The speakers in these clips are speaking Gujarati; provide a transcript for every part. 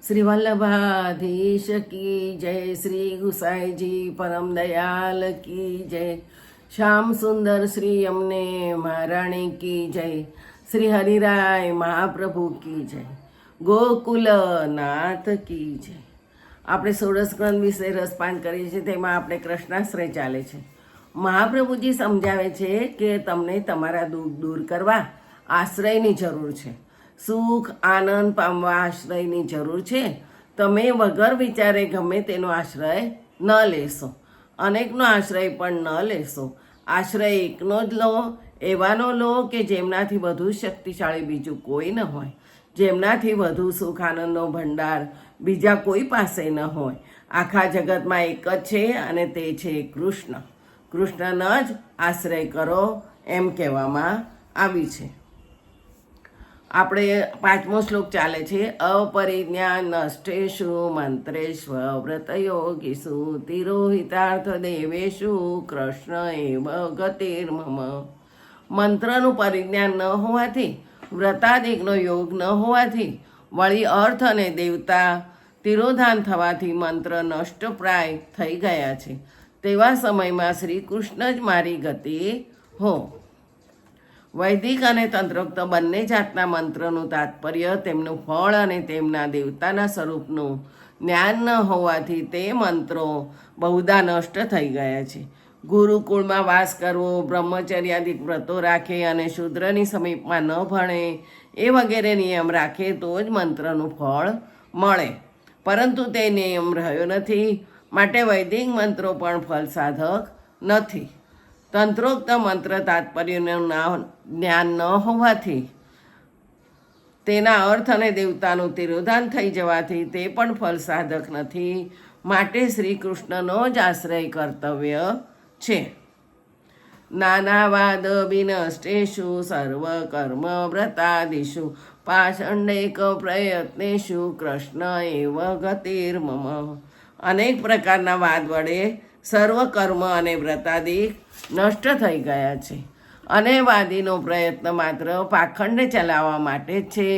શ્રી વલ્લભાધીશ કી જય, શ્રી ગુસાઈજી પરમ દયાલ કી જય, શ્યામ સુંદર શ્રી અમને મહારાણી કી જય, શ્રી હરિરાય મહાપ્રભુ કી જય, ગોકુલ નાથ કી જય. આપણે ષોડશગ્રંથ વિશે રસપાન કરીએ છીએ, તેમાં આપણે કૃષ્ણાશ્રય ચાલે છે. મહાપ્રભુજી સમજાવે છે કે તમને તમારા દુઃખ દૂર કરવા આશ્રયની જરૂર છે. સુખ આનંદ પામવા આશ્રયની જરૂર છે. તમે વગર વિચારે ગમે તેનો આશ્રય ન લેશો, અનેકનો આશ્રય પણ ન લેશો. આશ્રય એકનો જ લો, એવાનો લો કે જેમનાથી વધુ શક્તિશાળી બીજું કોઈ ન હોય, જેમનાથી વધુ સુખ આનંદનો ભંડાર બીજા કોઈ પાસે ન હોય. આખા જગતમાં એક જ છે અને તે છે કૃષ્ણ. કૃષ્ણનો જ આશ્રય કરો એમ કહેવામાં આવી છે. આપણે પાંચમો શ્લોક ચાલે છે. અપરિજ્ઞાન નષ્ટેષુ મંત્રેશ્વ વ્રતયોગીષુ તિરોહિતાર્થ દેવેશુ કૃષ્ણ એવ ગતિર્મમ. મંત્રનું પરિજ્ઞાન ન હોવાથી, વ્રતાદિકનો યોગ ન હોવાથી, વળી અર્થ અને દેવતા તિરોધાન થવાથી મંત્ર નષ્ટપ્રાય થઈ ગયા છે. તેવા સમયમાં શ્રી કૃષ્ણ જ મારી ગતિ હો. વૈદિક અને તંત્રોક્ત બંને જાતના મંત્રનું તાત્પર્ય તેમનું ફળ અને તેમના દેવતાના સ્વરૂપનું જ્ઞાન ન હોવાથી તે મંત્રો બહુધા નષ્ટ થઈ ગયા છે. ગુરુકુળમાં વાસ કરવો, બ્રહ્મચર્યાદિક વ્રતો રાખે અને શૂદ્રની સમીપમાં ન ભણે, એ વગેરે નિયમ રાખે તો જ મંત્રનું ફળ મળે. પરંતુ તે નિયમ રહ્યો નથી, માટે વૈદિક મંત્રો પણ ફળ સાધક નથી. તંત્રોક્ત મંત્ર તાત્પર્યનું જ્ઞાન ન હોવાથી, તેના અર્થ અને દેવતાનું તિરોધાન થઈ જવાથી તે પણ ફળ સાધક નથી. માટે શ્રી કૃષ્ણનો જ આશ્રય કર્તવ્ય છે. નાનાવાદ વિનષ્ટેષુ સર્વ કર્મ વ્રતાદિષુ પાષંડેક પ્રયત્નેષુ કૃષ્ણ એવ ગતિર્મમ. અનેક પ્રકારના વાદ વડે સર્વ કર્મ અને વ્રતાદિક નષ્ટ થઈ ગયા છે, અને વાદીનો પ્રયત્ન માત્ર પાખંડ ચલાવવા માટે જ છે.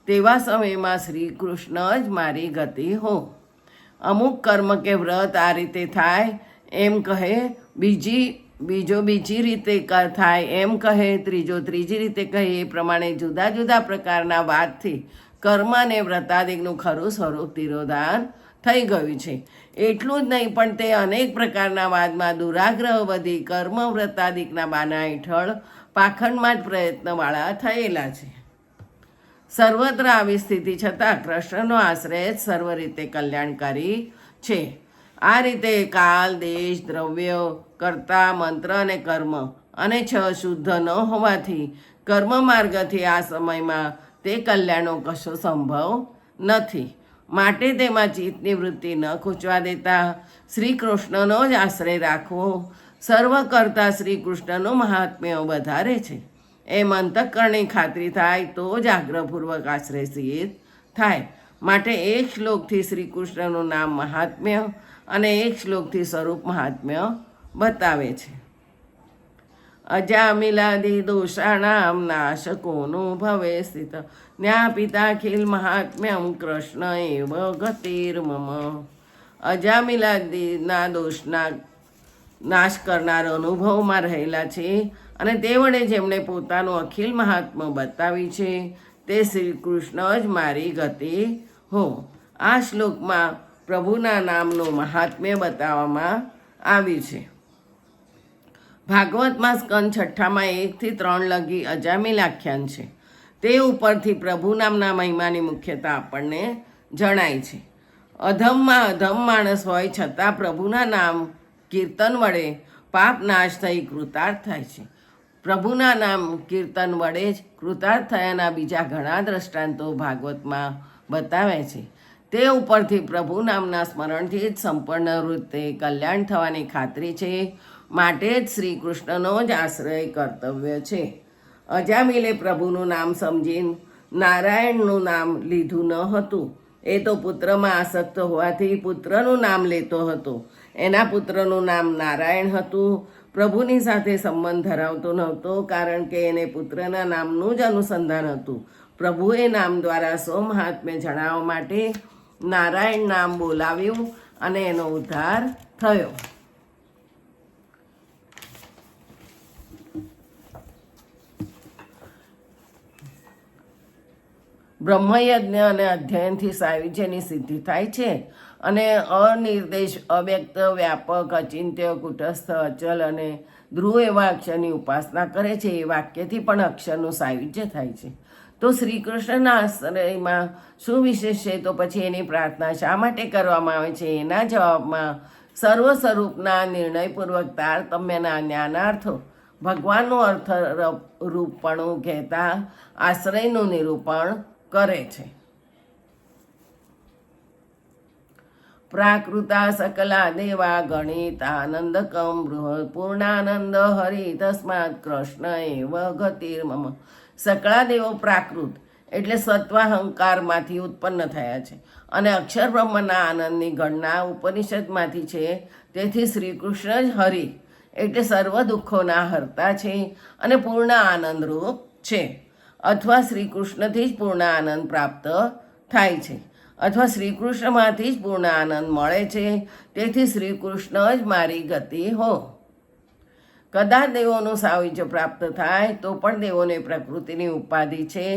તેવા સમયમાં શ્રી કૃષ્ણ જ મારી ગતિ હો. અમુક કર્મ કે વ્રત આ રીતે થાય એમ કહે, બીજો બીજી રીતે થાય એમ કહે, ત્રીજો ત્રીજી રીતે કહે. એ પ્રમાણે જુદા જુદા પ્રકારના વાદથી કર્મ અને વ્રતાદિકનું ખરું સ્વરૂપ તિરોધાન થઈ ગયું છે. એટલું જ નહીં, પણ તે અનેક પ્રકારના વાદમાં દુરાગ્રહ વધી કર્મ વ્રતાદિકના બાના હેઠળ પાખંડમાં જ પ્રયત્નવાળા થયેલા છે. સર્વત્ર આવી સ્થિતિ છતાં કૃષ્ણનો આશ્રય જ સર્વ રીતે કલ્યાણકારી છે. આ રીતે કાલ, દેશ, દ્રવ્ય, કર્તા, મંત્ર અને કર્મ અને શુદ્ધ ન હોવાથી કર્મ માર્ગથી આ સમયમાં તે કલ્યાણનો કશો સંભવ નથી. માટે તેમાં ચિત્તની વૃત્તિ ન ખૂંચવા દેતા શ્રી કૃષ્ણનો જ આશ્રય રાખવો. સર્વ કરતા શ્રી કૃષ્ણનું મહાત્મ્ય વધારે છે એમ અંતઃકરણની ખાતરી થાય તો જ આગ્રહપૂર્વક આશ્રય સિદ્ધ થાય. માટે એક શ્લોકથી શ્રી કૃષ્ણનું નામ મહાત્મ્ય અને એક શ્લોકથી સ્વરૂપ મહાત્મ્ય બતાવે છે. અજામિલાદિ દોષાણામ નાશકોનું ભવે સ્થિત જ્ઞાપિતાખિલ મહાત્મ્યમ કૃષ્ણ એવ ગતિર્મમ. અજામિલાદિના દોષના નાશ કરનાર અનુભવમાં રહેલા છે, અને તે વડે જેમણે પોતાનું અખિલ મહાત્મ્ય બતાવી છે તે શ્રી કૃષ્ણ જ મારી ગતિ હો. આ શ્લોકમાં પ્રભુના નામનું મહાત્મ્ય બતાવવામાં આવ્યું છે. ભાગવતમાં સ્કંદ 6માં 1-3 લગી અજામિલ આખ્યાન છે. તે ઉપરથી પ્રભુ નામના મહિમાની મુખ્યતા આપણને જણાય છે. અધમમાં અધમ માણસ હોય છતાં પ્રભુના નામ કીર્તન વડે પાપ નાશ થઈ કૃતાર્થ થાય છે. પ્રભુના નામ કીર્તન વડે જ કૃતાર્થ થયાના બીજા ઘણા દ્રષ્ટાંતો ભાગવતમાં બતાવે છે. તે ઉપરથી પ્રભુ નામના સ્મરણથી જ સંપૂર્ણ રીતે કલ્યાણ થવાની ખાતરી છે. માટે જ શ્રી કૃષ્ણનો જ આશ્રય કર્તવ્ય છે. અજામિલે પ્રભુનું નામ સમજીને નારાયણનું નામ લીધું ન હતું. એ તો પુત્રમાં આસક્ત હોવાથી પુત્રનું નામ લેતો હતો. એના પુત્રનું નામ નારાયણ હતું. પ્રભુની સાથે સંબંધ ધરાવતો નહોતો, કારણ કે એને પુત્રના નામનું જ અનુસંધાન હતું. પ્રભુએ નામ દ્વારા સ્વમહાત્મ્ય જણાવવા માટે નારાયણ નામ બોલાવ્યું અને એનો ઉદ્ધાર થયો. બ્રહ્મયજ્ઞ અને અધ્યયનથી સાયુજ્યની સિદ્ધિ થાય છે અને અનિર્દેશ, અવ્યક્ત, વ્યાપક, અચિંત્ય, કુટસ્થ, અચલ અને ધ્રુવ એવા અક્ષરની ઉપાસના કરે છે. એ વાક્યથી પણ અક્ષરનું સાયુજ્ય થાય છે. તો શ્રી કૃષ્ણના આશ્રયમાં શું વિશેષ છે? તો પછી એની પ્રાર્થના શા માટે કરવામાં આવે છે? એના જવાબમાં સર્વ સ્વરૂપના નિર્ણયપૂર્વક તારતમ્યના જ્ઞાનાર્થો ભગવાનનું અર્થરૂપપણું કહેતા આશ્રયનું નિરૂપણ કરે છે. પ્રાકૃતા સકલા દેવા ગણિતાનંદકમ બૃહદ પૂર્ણાનંદ હરિ તસ્માત કૃષ્ણ એવ ગતિર્મમ. સકળા દેવો પ્રાકૃત એટલે સત્વાહંકારમાંથી ઉત્પન્ન થયા છે અને અક્ષર બ્રહ્મના આનંદની ગણના ઉપનિષદમાંથી છે. તેથી શ્રી કૃષ્ણ જ હરિ એટલે સર્વ દુઃખોના હર્તા છે અને પૂર્ણ આનંદરૂપ છે. અથવા શ્રી કૃષ્ણથી જ પૂર્ણ આનંદ પ્રાપ્ત થાય છે અથવા શ્રી કૃષ્ણમાંથી જ પૂર્ણ આનંદ મળે છે. તેથી શ્રી કૃષ્ણ જ મારી ગતિ હો. કદાચ દેવોનું સાયુજ્ય પ્રાપ્ત થાય તો પણ દેવોને પ્રકૃતિની ઉપાધિ છે,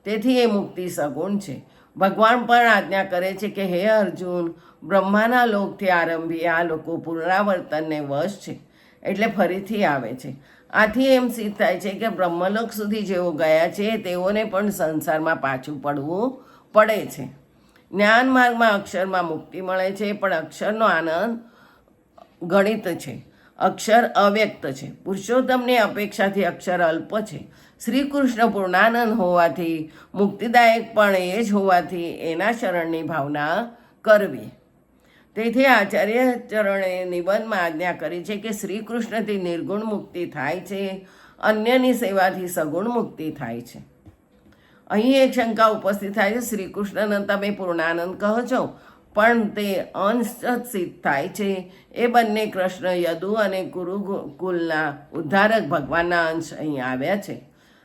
તેથી એ મુક્તિ સગુણ છે. ભગવાન પણ આજ્ઞા કરે છે કે હે અર્જુન, બ્રહ્માના લોકથી આરંભી આ લોકો પુનરાવર્તનને વશ છે એટલે ફરીથી આવે છે. આથી એમ સિદ્ધ થાય છે કે બ્રહ્મલોક સુધી જેઓ ગયા છે તેઓને પણ સંસારમાં પાછું પડવું પડે છે. જ્ઞાન માર્ગમાં અક્ષરમાં મુક્તિ મળે છે, પણ અક્ષરનો આનંદ ગણિત છે. અક્ષર અવ્યક્ત છે. પુરુષોત્તમની અપેક્ષાથી અક્ષર અલ્પ છે. શ્રી કૃષ્ણ પૂર્ણાનંદ હોવાથી, મુક્તિદાયક પણ એ જ હોવાથી એના શરણની ભાવના કરવી. તેથી આચાર્ય ચરણે નિબંધમાં આજ્ઞા કરી છે કે શ્રી કૃષ્ણથી નિર્ગુણ મુક્તિ થાય છે, અન્યની સેવાથી સગુણ મુક્તિ થાય છે. અહીં એક શંકા ઉપસ્થિત થાય છે, શ્રી કૃષ્ણને તમે પૂર્ણાનંદ કહો છો પણ તે અંશ જ સિદ્ધ થાય છે. એ બંને કૃષ્ણ, યદુ અને કુરુકુલના ઉદ્ધારક ભગવાનના અંશ અહીં આવ્યા છે.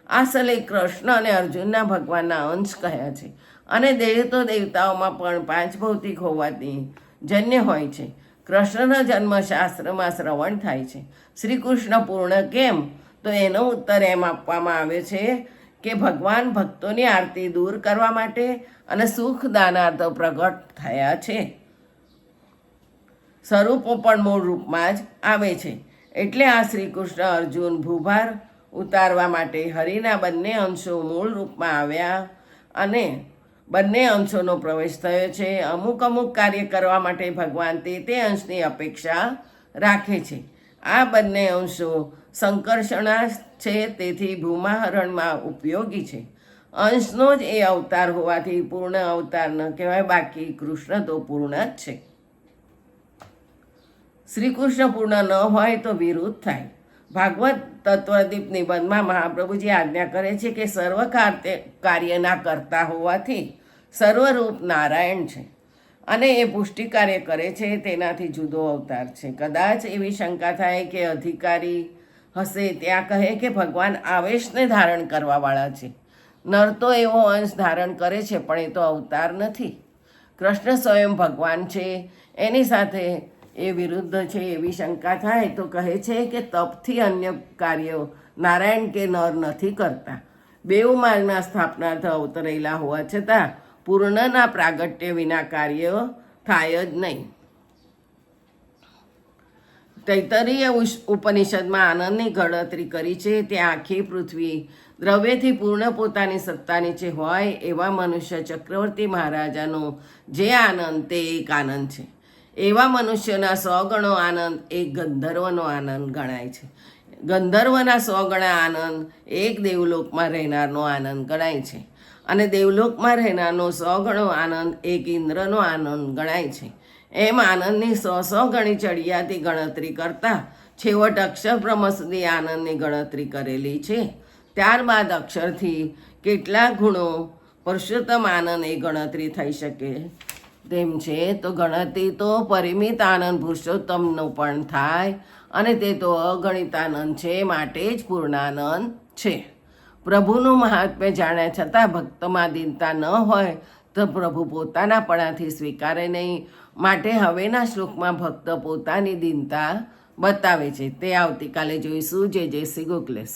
આસલે કૃષ્ણ અને અર્જુનના ભગવાનના અંશ કહ્યા છે. અને દેહ તો દેવતાઓમાં પણ પાંચ ભૌતિક હોવાથી જન્ય હોય છે. કૃષ્ણનો જન્મ શાસ્ત્રમાં શ્રવણ થાય છે. શ્રી કૃષ્ણ પૂર્ણ કેમ? તો એનો ઉત્તર એમ આપવામાં આવે છે કે ભગવાન ભક્તોની આરતી દૂર કરવા માટે અને સુખ દાનાર્થ પ્રગટ થયા છે. સ્વરૂપો પણ મૂળ રૂપમાં જ આવે છે. એટલે આ શ્રી કૃષ્ણ અર્જુન ભૂભાર ઉતારવા માટે હરિના બંને અંશો મૂળ રૂપમાં આવ્યા અને બંને અંશોનો પ્રવેશ થયો છે. અમુક અમુક કાર્ય કરવા માટે ભગવાન તે અંશની અપેક્ષા રાખે છે. આ બંને અંશો સંકર્ષણા છે, તેથી ભૂમાહરણમાં ઉપયોગી છે. અંશનો જ એ અવતાર હોવાથી પૂર્ણ અવતાર ન કહેવાય, બાકી કૃષ્ણ તો પૂર્ણ જ છે. શ્રી કૃષ્ણ પૂર્ણ ન હોય તો વિરુદ્ધ થાય. ભાગવત તત્વદીપ નિબંધમાં મહાપ્રભુજી આજ્ઞા કરે છે કે સર્વ કાર્યના કરતા હોવાથી સર્વરૂપ નારાયણ છે અને એ પુષ્ટિ કાર્ય કરે છે, તેનાથી જુદો અવતાર છે. કદાચ એવી શંકા થાય કે અધિકારી હશે ત્યાં કહે કે ભગવાન આવેશને ધારણ કરવાવાળા છે. નર તો એવો અંશ ધારણ કરે છે પણ એ તો અવતાર નથી. કૃષ્ણ સ્વયં ભગવાન છે, એની સાથે એ વિરુદ્ધ છે એવી શંકા થાય તો કહે છે કે તપથી અન્ય કાર્યો નારાયણ કે નર નથી કરતા. બેઉ માર્ગના સ્થાપનાર્થ અવતરેલા હોવા છતાં પૂર્ણના પ્રાગટ્ય વિના કાર્ય થાય જ નહીં. તૈત્તરીય ઉપનિષદમાં આનંદની ગણતરી કરી છે. ત્યાં આખી પૃથ્વી દ્રવ્યથી પૂર્ણ પોતાની સત્તા નીચે હોય એવા મનુષ્ય ચક્રવર્તી મહારાજાનો જે આનંદ તે એક આનંદ છે. એવા મનુષ્યના 100 ગણો આનંદ એક ગંધર્વનો આનંદ ગણાય છે. ગંધર્વના 100 ગણા આનંદ એક દેવલોકમાં રહેનારનો આનંદ ગણાય છે અને દેવલોકમાં રહેનારનો 100 ગણો આનંદ એક ઇન્દ્રનો આનંદ ગણાય છે. એમ આનંદની 100 ગણી ચડિયાતી ગણતરી કરતાં છેવટ અક્ષર બ્રહ્મ સુધી આનંદની ગણતરી કરેલી છે. ત્યારબાદ અક્ષરથી કેટલા ગુણો પુરુષોત્તમ આનંદ એ ગણતરી થઈ શકે તેમ છે. તો ગણતરી તો પરિમિત આનંદ પુરુષોત્તમનો પણ થાય અને તે તો અગણિત આનંદ છે, માટે જ પૂર્ણાનંદ છે. પ્રભુનું મહાત્મ્ય જાણ્યા છતાં ભક્તમાં દીનતા ન હોય ભક્ત પ્રભુ પોતાનાપણાથી સ્વીકારે નહીં. માટે હવેના શ્લોકમાં ભક્ત પોતાની દીનતા બતાવે છે. તે આવતીકાલે જોઈશું. જય જય શ્રી ગોકલેશ.